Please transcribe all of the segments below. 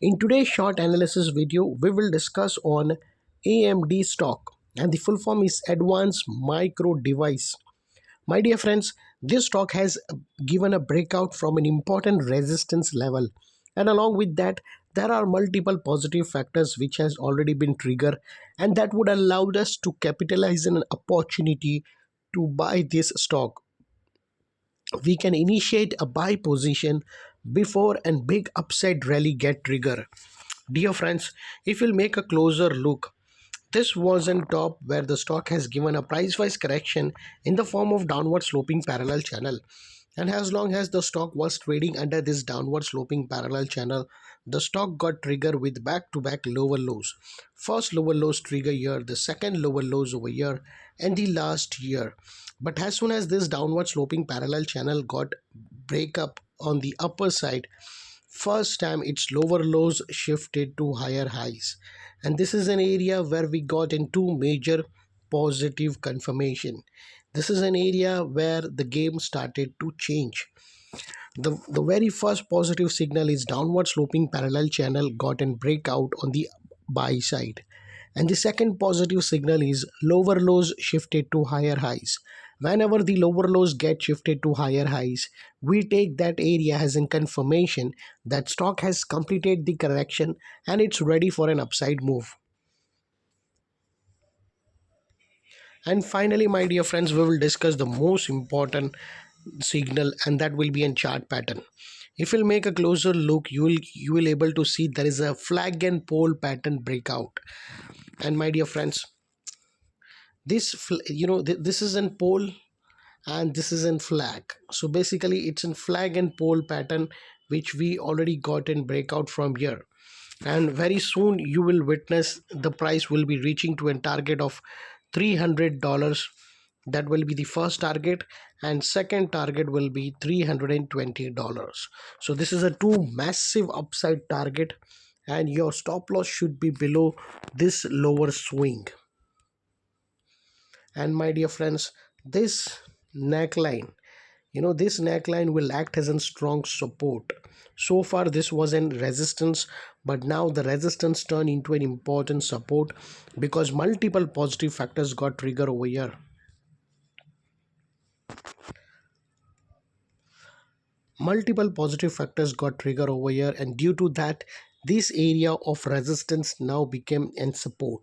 In today's short analysis video, we will discuss on AMD stock, and the full form is Advanced Micro Device. My dear friends, this stock has given a breakout from an important resistance level, and along with that, there are multiple positive factors which has already been triggered, and that would allow us to capitalize on an opportunity to buy this stock. We can initiate a buy position before and big upside rally get trigger. Dear friends, if you'll make a closer look, this was on top where the stock has given a price-wise correction in the form of downward sloping parallel channel. And as long as the stock was trading under this downward sloping parallel channel, the stock got triggered with back-to-back lower lows. First lower lows trigger here, the second lower lows over here, and the last year. But as soon as this downward sloping parallel channel got break up on the upper side, first time its lower lows shifted to higher highs, and this is an area where we got into major positive confirmation. This is an area where the game started to change. The very first positive signal is downward sloping parallel channel got an breakout on the buy side, and the second positive signal is lower lows shifted to higher highs. Whenever the lower lows get shifted to higher highs, we take that area as in confirmation that stock has completed the correction and it's ready for an upside move. And finally, my dear friends, we will discuss the most important signal, and that will be in chart pattern. If you'll make a closer look, you will able to see there is a flag and pole pattern breakout. And my dear friends, this is in pole and this is in flag. So basically it's in flag and pole pattern which we already got in breakout from here, and very soon you will witness the price will be reaching to a target of $300. That will be the first target, and second target will be $320. So this is a two massive upside target, and your stop loss should be below this lower swing. And my dear friends, this neckline, this neckline will act as a strong support. So far this was in resistance, but now the resistance turned into an important support because multiple positive factors got triggered over here. Multiple positive factors got triggered over here, and due to that this area of resistance now became in support,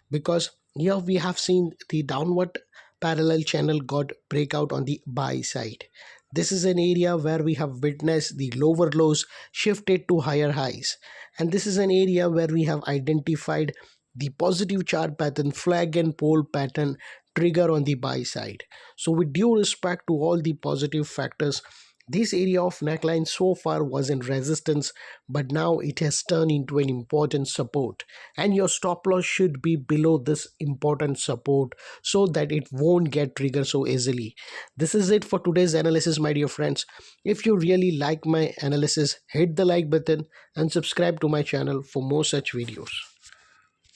because here we have seen the downward parallel channel got breakout on the buy side. This is an area where we have witnessed the lower lows shifted to higher highs, and this is an area where we have identified the positive chart pattern flag and pole pattern trigger on the buy side. So with due respect to all the positive factors, this area of neckline so far was in resistance, but now it has turned into an important support, and your stop loss should be below this important support so that it won't get triggered so easily. This is it for today's analysis, my dear friends. If you really like my analysis, hit the like button and subscribe to my channel for more such videos.